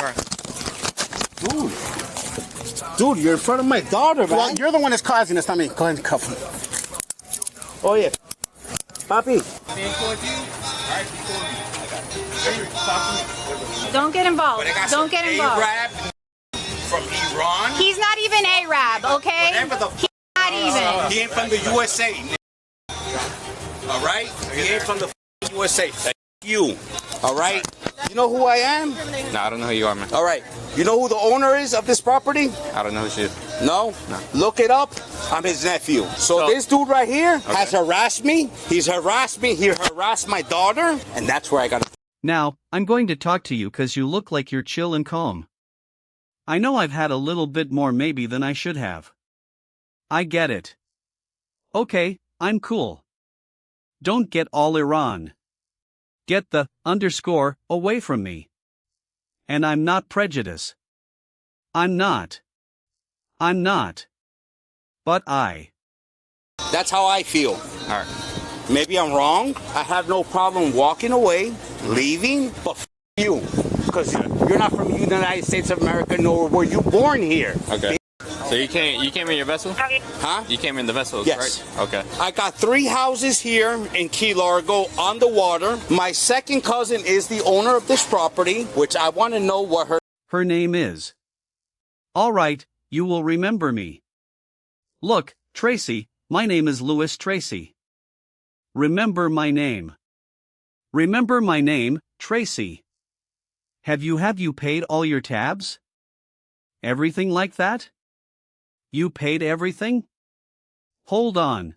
car. Dude, you're in front of my daughter, man. Well, you're the one that's causing this, not me. Go ahead and cuff him. Oh, yeah. Papi. Don't get involved. Don't get involved. Arab from Iran. He's not even Arab, okay? Whatever the He's not even. He ain't from the USA. All right? He ain't from the USA. You. All right? You know who I am? No, I don't know who you are, man. All right. You know who the owner is of this property? I don't know who she is. No? No. Look it up. I'm his nephew. So this dude right here has harassed me. He's harassed me. He harassed my daughter. And that's where I got to... Now, I'm going to talk to you because you look like you're chill and calm. I know I've had a little bit more maybe than I should have. I get it. Okay, I'm cool. Don't get all Iran. Get the _ away from me. And I'm not prejudiced. I'm not. But That's how I feel. All right. Maybe I'm wrong. I have no problem walking away, leaving, but you. Because you're not from the United States of America, nor were you born here. Okay. So you came in your vessel? Huh? You came in the vessel, Yes. right? Okay. I got 3 houses here in Key Largo on the water. My second cousin is the owner of this property, which I want to know what her name is. All right, you will remember me. Look, Tracy, my name is Louis Tracy. Remember my name. Remember my name, Tracy. Have you paid all your tabs? Everything like that? You paid everything? Hold on.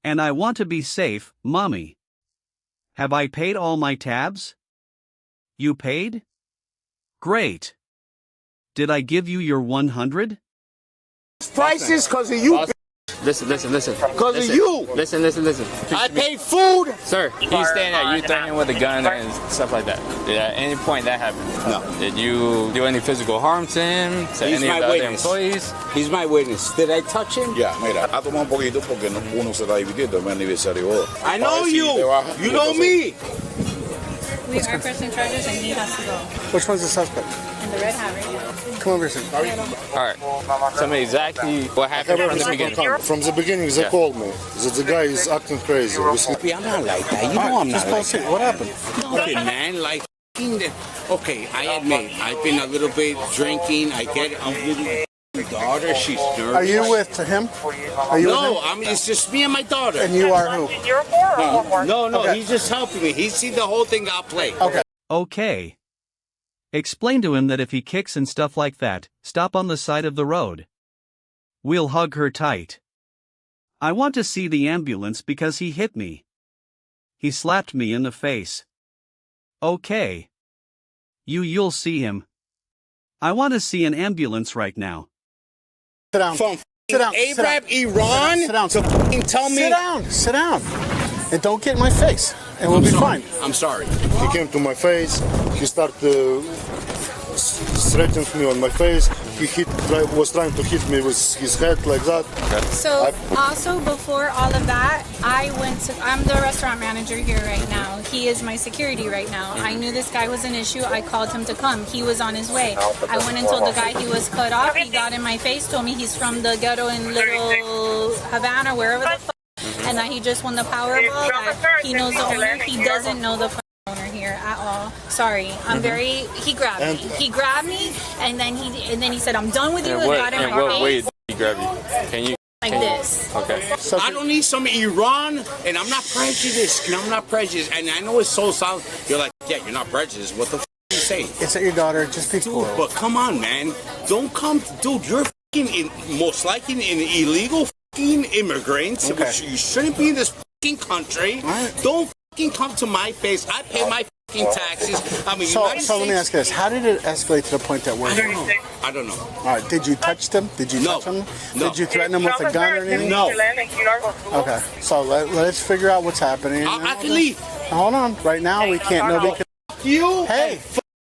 And I want to be safe, Mommy. Have I paid all my tabs? You paid? Great. Did I give you your 100? prices because of you. Listen. Because of you. Listen. I pay food. Sir, he's staying there. You threatened him with a gun and stuff like that. Did at any point that happened? No. Did you do any physical harm to him? To He's any my of the other witness. employees? He's my witness. Did I touch him? Ya, mira, ha tomado un poquito porque uno se está dividiendo en mi aniversario. I know you. You know me. We are pressing charges and he has to go. Which one's the suspect? And the red hat right now. Come over here. All right. Tell me exactly what happened from the beginning. From the beginning, they called me that the guy is acting crazy. I'm not like that. You know I'm not like that. What happened? Okay, man, like, okay, I admit, I've been a little bit drinking. I get it. I'm with my daughter. She's nervous. Are you with him? Are you No, with him? it's just me and my daughter. And you are who? No, Okay. he's just helping me. He's seen the whole thing I'll play. Okay. Okay. Explain to him that if he kicks and stuff like that, stop on the side of the road. We'll hug her tight. I want to see the ambulance because he hit me. He slapped me in the face. Okay. You'll see him. I want to see an ambulance right now. Sit down. From Sit down. Arab Iran Sit down. to fucking tell me. Sit down. And don't get in my face. And we'll be fine. I'm sorry. He came to my face. He started threatening me on my face. He was trying to hit me with his head like that. So also before all of that, I'm the restaurant manager here right now. He is my security right now. I knew this guy was an issue. I called him to come. He was on his way. I went and told the guy he was cut off. He got in my face, told me he's from the ghetto in Little Havana, wherever the fuck, and that he just won the Powerball, that he knows the owner. He doesn't know the owner here at all. Sorry. He grabbed me. He grabbed me and then he said, I'm done with you, and got in my face. Wait, he grabbed you. Can you? This. Okay. I don't need some Iran, and I'm not prejudiced. And I know it's so sound. You're like, yeah, you're not prejudiced. What the f you say? It's at your daughter. Just be cool. But come on, man. Don't come, dude. You're most likely an illegal immigrant. Okay. You shouldn't be in this country. Right. Don't come to my face. I pay my taxes. I mean, So let me ask you this. How did it escalate to the point that we're... I don't know. All right. Did you touch them? Did you No. touch them? No. Did you threaten them with a gun or anything? No. Okay. So let's figure out what's happening. I can leave. Hold on. Right now, we can't. Nobody can... You. Hey.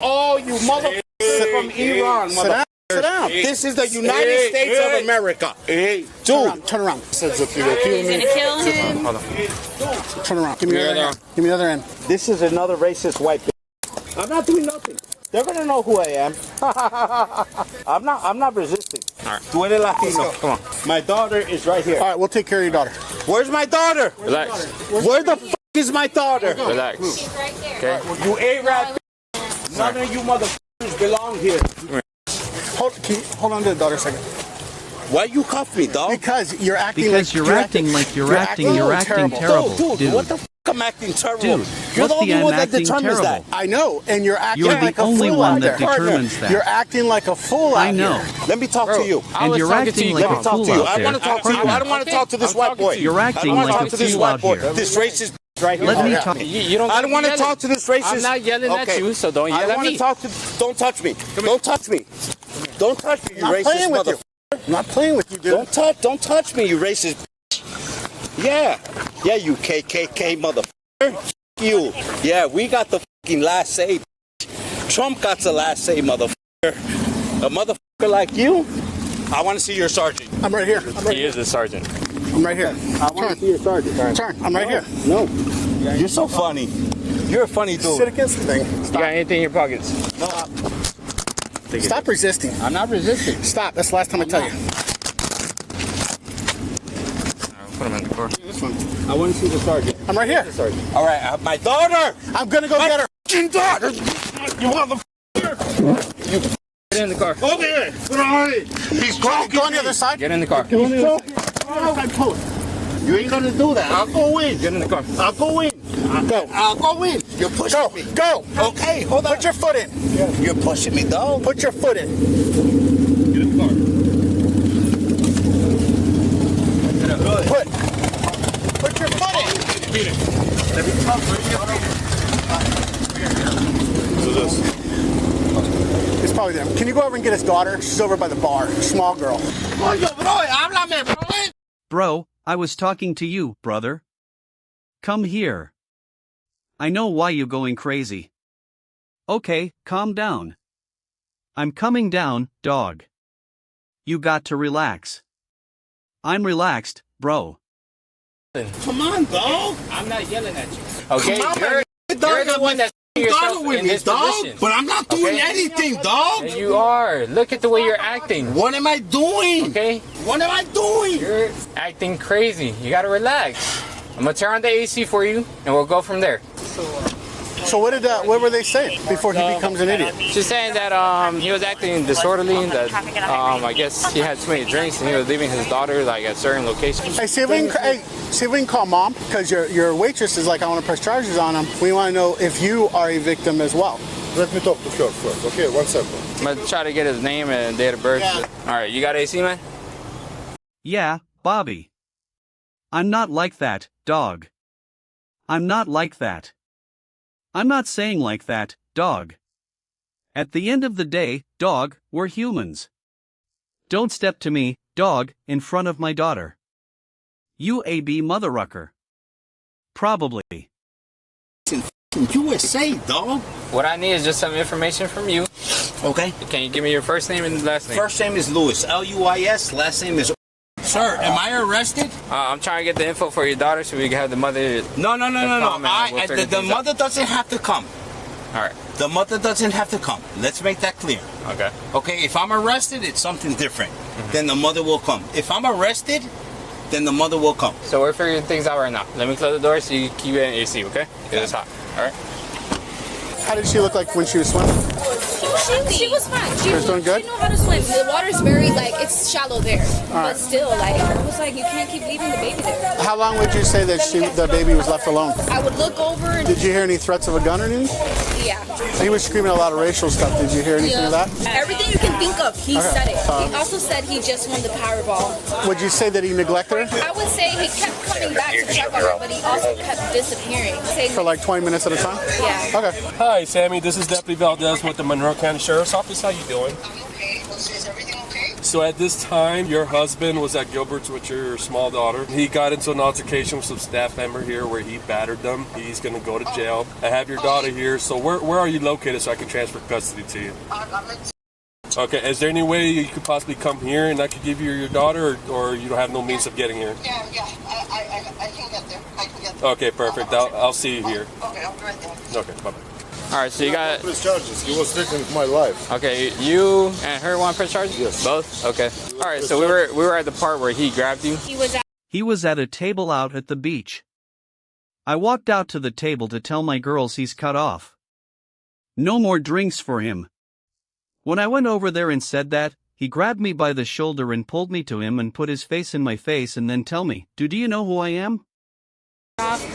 All you motherfuckers from Iran, Sit down. Sit down. This is the United States of America. Dude. Turn around. Said that he will kill He's me. gonna kill him. Hold on. Turn around. Give me the other hand. Give me the other end. This is another racist white bitch. I'm not doing nothing. They're gonna know who I am. I'm not resisting. All right. Duele Latino. Come on. My daughter is right here. All right, we'll take care of your daughter. Where's my daughter? Relax. Where the f is my daughter? Relax. She's right there. Okay. You A-Rap. None of you motherfuckers belong here. Hold on to the daughter a second. Why you cuff me, dog? Because you're acting Because like you're acting like you're acting terrible, Dude, what the f I'm acting terrible. Dude, You're the what only I'm one that acting determines terrible? that. I know, and you're acting You're the like a only fool one out that there. determines that. You're acting like a fool I out know. here. Let me talk to you. I And was you're talking to acting you. like Let a me talk fool to you. out I there. want to talk to you. I don't want to talk to this I'm white talking boy. to you. You're I acting don't want to like talk a to this fool white out boy. here. This racist right here. Let me talk. You don't. I don't want to yelling. talk to this racist. I'm not yelling at you, so don't yell I at don't want me. to talk to. Don't touch me. Don't touch me. Don't touch me, you I'm not racist playing with mother. you. I'm not playing with you, dude. Don't touch me, you racist. Yeah, you KKK motherfucker. You. Yeah, we got the fucking last say. Trump got the last say, motherfucker. A motherfucker like you. I want to see your sergeant. I'm right here. He is a sergeant. I'm right here. I want to see your sergeant. Turn. I'm right here. No. You're so funny. You're a funny dude. Sit against the thing. You got anything in your pockets? No, Stop resisting. I'm not resisting. Stop. That's the last time I tell you. Put him in the car. This one. I want to see the sergeant. I'm right here. All right, my daughter. I'm gonna go get her. Fucking daughter. You motherfucker. Get in the car. Over here. He's talking. Go on the other side. Get in the car. You ain't gonna do that. I'll go in. Get in the car. I'll go in. Go. I'll go in. You're pushing me. Go. Okay, hold on. Put your foot in. You're pushing me, dog. Put your foot in. Get in the car. Put your foot in. Beat it. It's probably them. Can you go over and get his daughter? She's over by the bar. Small girl. Bro, I was talking to you, brother. Come here. I know why you going crazy. Okay, calm down. I'm coming down, dog. You got to relax. I'm relaxed, bro. Come on, dog. I'm not yelling at you. Okay, Come on, you're the one that's yourself with in me, this dog. position. But I'm not doing Okay. anything, dog. And you are. Look at the way you're acting. What am I doing? Okay? What am I doing? You're acting crazy. You gotta relax. I'm gonna turn on the AC for you, and we'll go from there. So what were they saying before he becomes an idiot? She's saying that he was acting disorderly, that I guess he had too many drinks and he was leaving his daughter like at certain locations. Hey, see if we can call mom, because your waitress is like, I want to press charges on him. We want to know if you are a victim as well. Let me talk to her first. Okay, 1 second. I'm gonna try to get his name and date of birth. Yeah. Alright, you got AC, man? Yeah, Bobby. I'm not like that, dog. I'm not like that. I'm not saying like that, dog. At the end of the day, dog, we're humans. Don't step to me, dog, in front of my daughter. You a b motherrucker. Probably. USA, dog. What I need is just some information from you. Okay. Can you give me your first name and last name? First name is Lewis, Luis. Last name is. Sir, am I arrested? I'm trying to get the info for your daughter so we can have the mother. No. comment and we'll figure The things mother out. doesn't have to come. Alright, The mother doesn't have to come. Let's make that clear. okay. Okay, if I'm arrested, it's something different. Then the mother will come. If I'm arrested, then the mother will come. So we're figuring things out right now. Let me close the door so you keep it in AC, okay? Because it's hot. Alright? How did she look like when she was swimming? She was fine. She was doing good? She knew how to swim. The water's very, it's shallow there. But still, I was like, you can't keep leaving the baby there. How long would you say that the baby was left alone? I would look over and, Did you hear any threats of a gun or anything? yeah. He was screaming a lot of racial stuff. Did you hear anything of that? Everything you can think of, he Okay. said it. He also said he just won the Powerball. Would you say that he neglected her I would say he kept coming back to check on her, but he also kept disappearing. Saying, for like 20 minutes at a time? yeah. Okay. Hi, Sammy. This is Deputy Valdez with the Monroe County Sheriff's Office. How you doing? Okay, is everything okay? So at this time, your husband was at Gilbert's with your small daughter. He got into an altercation with some staff member here where he battered them. He's going to go to jail. I have your daughter here. So where are you located so I can transfer custody to you? I'm in. Okay. Is there any way you could possibly come here and I could give you your daughter, or you don't have no means of getting here? Yeah, I can get there. I can get there. Okay, perfect. I'll see you here. Okay, I'll be right there. Okay, bye-bye. Alright, so you got... Press charges. He was threatening my life. Okay, you and her want to press charges? Yes. Both? Okay. Alright, so we were at the part where he grabbed you. He was at a table out at the beach. I walked out to the table to tell my girls he's cut off. No more drinks for him. When I went over there and said that, he grabbed me by the shoulder and pulled me to him and put his face in my face and then tell me, do you know who I am?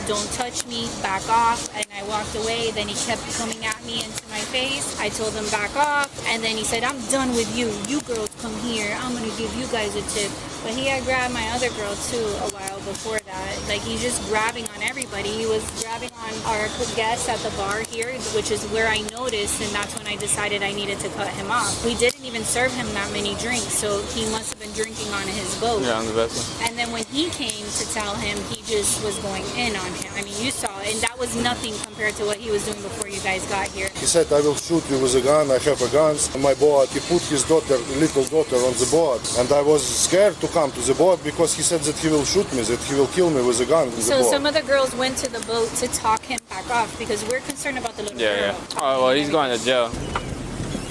Don't touch me, back off. And I walked away. Then he kept coming at me into my face. I told him back off. And then he said, I'm done with you. You girls come here. I'm going to give you guys a tip. But he had grabbed my other girl too a while before that. Like, he's just grabbing on everybody. He was grabbing on our guests at the bar here, which is where I noticed. And that's when I decided I needed to cut him off. We didn't even serve him that many drinks. So he must have been drinking on his boat. Yeah, on the vessel. And then when he came to tell him, he just was going in on him. I mean, you saw it, and that was nothing compared to what he was doing before you guys got here. He said, I will shoot you with a gun. I have a gun on my boat. He put his daughter, little daughter on the boat. And I was scared to come to the boat because he said that he will shoot me, that he will kill me with a gun in the So boat. some of the girls went to the boat to talk him back off because we're concerned about the little girl. Yeah. Oh, well, he's going to jail.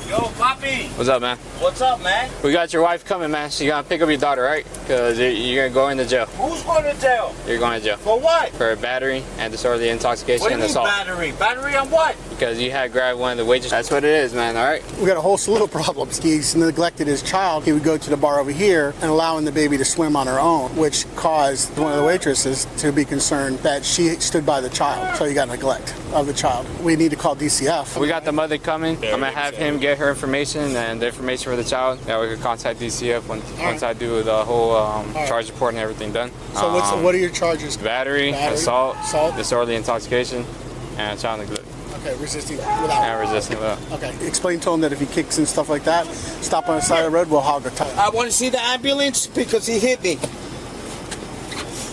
Yo, Poppy. What's up, man? What's up, man? We got your wife coming, man. She's going to pick up your daughter, right? Because you're going to go into jail. Who's going to jail? You're going to jail. For what? For battery and disorderly intoxication What do you and mean assault. battery? Battery on what? Because you had grabbed one of the waitresses. That's what it is, man, all right? We got a whole slew of problems. He's neglected his child. He would go to the bar over here and allowing the baby to swim on her own, which caused one of the waitresses to be concerned that she stood by the child. So you got neglect of the child. We need to call DCF. We got the mother coming. I'm going to have him get her information and the information for the child. That we could contact DCF once I do the whole charge report and everything done. So what are your charges? Battery, assault, disorderly intoxication, and child neglect. Okay, resisting without. And resisting without. Okay, explain to him that if he kicks and stuff like that, stop on the side of the road, we'll hog a tire. I want to see the ambulance because he hit me.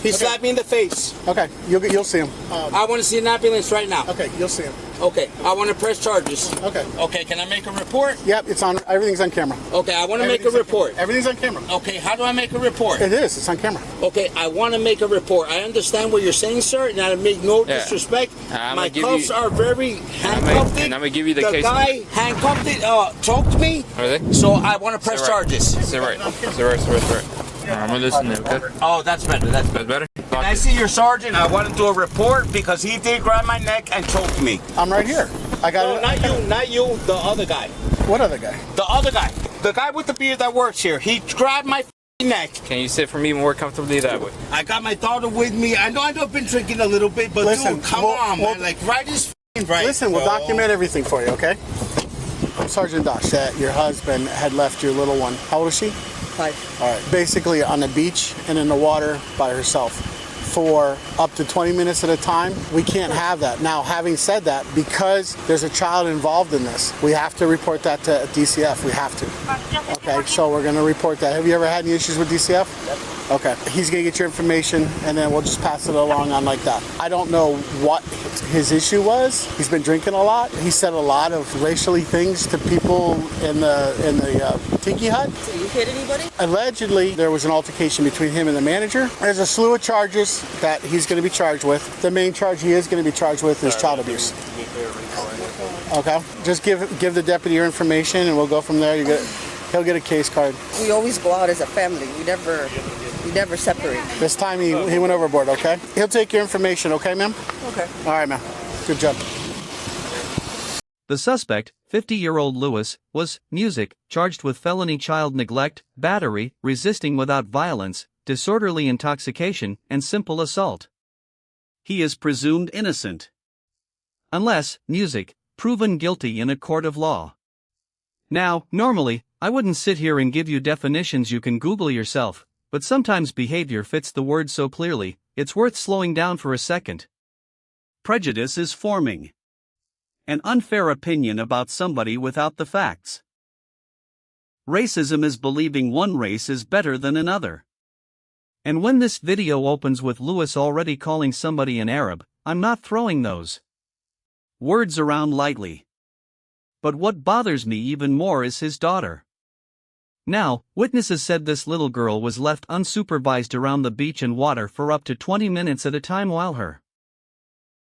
He slapped me in the face. Okay, you'll see him. I want to see an ambulance right now. Okay, you'll see him. Okay, I want to press charges. Okay. Okay, can I make a report? Yep, it's on. Everything's on camera. Okay, I want to make a report. Everything's on camera. Okay, how do I make a report? It is. It's on camera. Okay, I want to make a report. I understand what you're saying, sir, and I make no disrespect. My cuffs are very handcuffed. And I'm going to give you the case. The guy handcuffed it, choked me. Are they? So I want to press charges. Sit right. I'm going to listen to him, okay? Oh, that's better. That's better. Can I see your sergeant? I want to do a report because he did grab my neck and choked me. I'm right here. I got No, not you, the other guy. What other guy? The other guy. The guy with the beard that works here. He grabbed my neck. Can you sit for me more comfortably that way? I got my daughter with me. I know I've been drinking a little bit, but Listen, dude, come on, man. Like, right is right. Listen, we'll document everything for you, okay? I'm Sergeant Dosh. That your husband had left your little one. How old is she? 5. All right. Basically on the beach and in the water by herself for up to 20 minutes at a time. We can't have that. Now, having said that, because there's a child involved in this, we have to report that to DCF. We have to. Okay, so we're going to report that. Have you ever had any issues with DCF? Yep. Okay. He's going to get your information, and then we'll just pass it along on like that. I don't know what his issue was. He's been drinking a lot. He said a lot of racially things to people in the tiki hut. So you hit anybody? Allegedly, there was an altercation between him and the manager. There's a slew of charges that he's going to be charged with. The main charge he is going to be charged with is child abuse. Okay. Just give the deputy your information, and we'll go from there. He'll get a case card. We always go out as a family. We never separate. This time he went overboard, okay? He'll take your information, okay, ma'am? Okay. All right, ma'am. Good job. The suspect, 50-year-old Lewis, was charged with felony child neglect, battery, resisting without violence, disorderly intoxication, and simple assault. He is presumed innocent. Unless, proven guilty in a court of law. Now, normally, I wouldn't sit here and give you definitions you can Google yourself, but sometimes behavior fits the word so clearly, it's worth slowing down for a second. Prejudice is forming an unfair opinion about somebody without the facts. Racism is believing one race is better than another. And when this video opens with Lewis already calling somebody an Arab, I'm not throwing those words around lightly. But what bothers me even more is his daughter. Now, witnesses said this little girl was left unsupervised around the beach and water for up to 20 minutes at a time while her